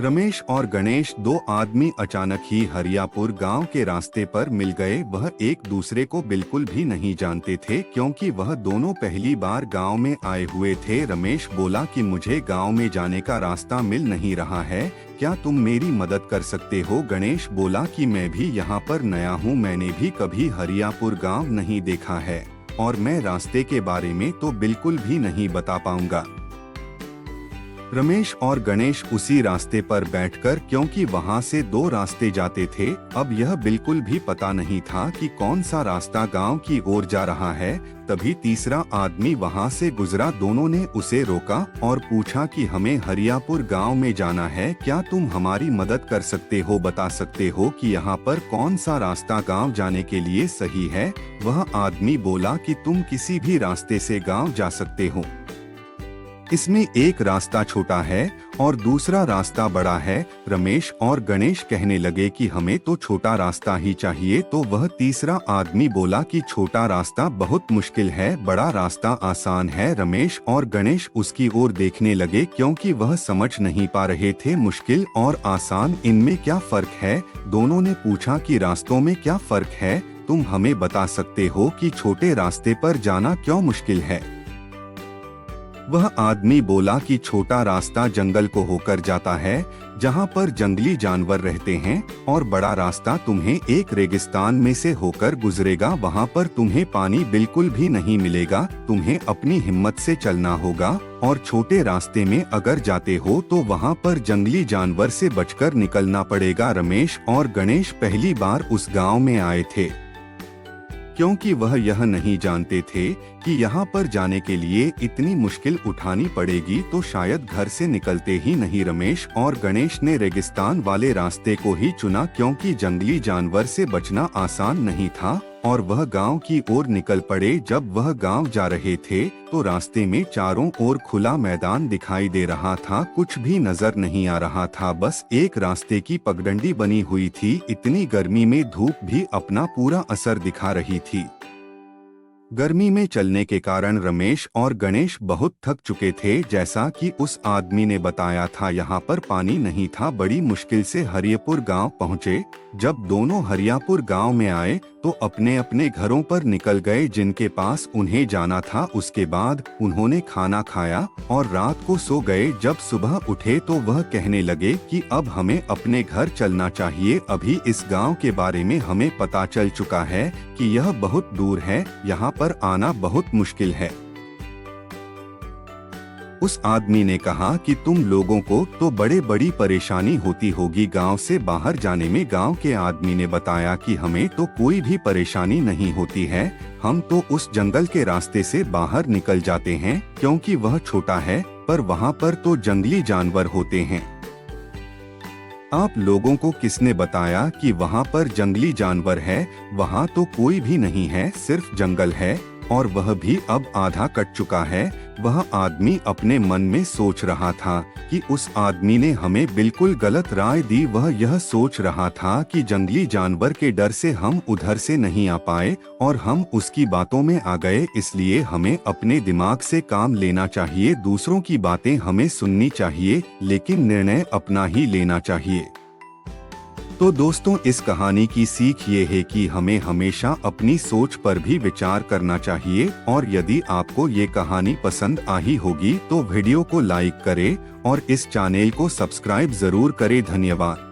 रमेश और गणेश दो आदमी अचानक ही हरियापुर गांव के रास्ते पर मिल गए। वह एक दूसरे को बिल्कुल भी नहीं जानते थे क्योंकि वह दोनों पहली बार गांव में आए हुए थे। रमेश बोला कि मुझे गांव में जाने का रास्ता मिल नहीं रहा है, क्या तुम मेरी मदद कर सकते हो? गणेश बोला कि मैं भी यहाँ पर नया हूँ, मैंने भी कभी हरियापुर गाँव नहीं देखा है और मैं रास्ते के बारे में तो बिल्कुल भी नहीं बता पाऊंगा। रमेश और गणेश उसी रास्ते पर बैठकर, क्योंकि वहां से दो रास्ते जाते थे, अब यह बिल्कुल भी पता नहीं था कि कौन सा रास्ता गांव की ओर जा रहा है। तभी तीसरा आदमी वहां से गुजरा। दोनों ने उसे रोका और पूछा कि हमें हरियापुर गांव में जाना है, क्या तुम हमारी मदद कर सकते हो? बता सकते हो कि यहाँ पर कौन सा रास्ता गांव जाने के लिए सही है? वह आदमी बोला कि तुम किसी भी रास्ते से गाँव जा सकते हो, इसमें एक रास्ता छोटा है और दूसरा रास्ता बड़ा है। रमेश और गणेश कहने लगे कि हमें तो छोटा रास्ता ही चाहिए। तो वह तीसरा आदमी बोला कि छोटा रास्ता बहुत मुश्किल है, बड़ा रास्ता आसान है। रमेश और गणेश उसकी ओर देखने लगे क्योंकि वह समझ नहीं पा रहे थे मुश्किल और आसान इनमें क्या फर्क है। दोनों ने पूछा कि रास्तों में क्या फर्क है, तुम हमें बता सकते हो कि छोटे रास्ते पर जाना क्यों मुश्किल है? वह आदमी बोला कि छोटा रास्ता जंगल को होकर जाता है जहां पर जंगली जानवर रहते हैं, और बड़ा रास्ता तुम्हें एक रेगिस्तान में से होकर गुजरेगा। वहां पर तुम्हें पानी बिल्कुल भी नहीं मिलेगा, तुम्हें अपनी हिम्मत से चलना होगा। और छोटे रास्ते में अगर जाते हो तो वहां पर जंगली जानवर से बचकर निकलना पड़ेगा। रमेश और गणेश पहली बार उस गाँव में आए थे क्योंकि वह यह नहीं जानते थे कि यहाँ पर जाने के लिए इतनी मुश्किल उठानी पड़ेगी, तो शायद घर से निकलते ही नहीं। रमेश और गणेश ने रेगिस्तान वाले रास्ते को ही चुना क्योंकि जंगली जानवर से बचना आसान नहीं था, और वह गांव की ओर निकल पड़े। जब वह गांव जा रहे थे तो रास्ते में चारों ओर खुला मैदान दिखाई दे रहा था, कुछ भी नजर नहीं आ रहा था, बस एक रास्ते की पगडंडी बनी हुई थी। इतनी गर्मी में धूप भी अपना पूरा असर दिखा रही थी। गर्मी में चलने के कारण रमेश और गणेश बहुत थक चुके थे। जैसा कि उस आदमी ने बताया था, यहाँ पर पानी नहीं था। बड़ी मुश्किल से हरियापुर गांव पहुँचे। जब दोनों हरियापुर गांव में आए तो अपने अपने घरों पर निकल गए जिनके पास उन्हें जाना था। उसके बाद उन्होंने खाना खाया और रात को सो गए। जब सुबह उठे तो वह कहने लगे कि अब हमें अपने घर चलना चाहिए। अभी इस गांव के बारे में हमें पता चल चुका है कि यह बहुत दूर है, यहाँ पर आना बहुत मुश्किल है। उस आदमी ने कहा कि तुम लोगों को तो बड़ी परेशानी होती होगी गांव से बाहर जाने में। गांव के आदमी ने बताया कि हमें तो कोई भी परेशानी नहीं होती है, हम तो उस जंगल के रास्ते से बाहर निकल जाते हैं क्योंकि वह छोटा है, पर वहां पर तो जंगली जानवर होते हैं। आप लोगों को किसने बताया कि वहां पर जंगली जानवर है? वहां तो कोई भी नहीं है, सिर्फ जंगल है, और वह भी अब आधा कट चुका है। वह आदमी अपने मन में सोच रहा था कि उस आदमी ने हमें बिल्कुल गलत राय दी। वह यह सोच रहा था कि जंगली जानवर के डर से हम उधर से नहीं आ पाए और हम उसकी बातों में आ गए, इसलिए हमें अपने दिमाग से काम लेना चाहिए। दूसरों की बातें हमें सुननी चाहिए, लेकिन निर्णय अपना ही लेना चाहिए। तो दोस्तों, इस कहानी की सीख ये है कि हमें हमेशा अपनी सोच पर भी विचार करना चाहिए। और यदि आपको ये कहानी पसंद आई होगी तो वीडियो को लाइक करें और इस चैनल को सब्सक्राइब जरूर करें। धन्यवाद।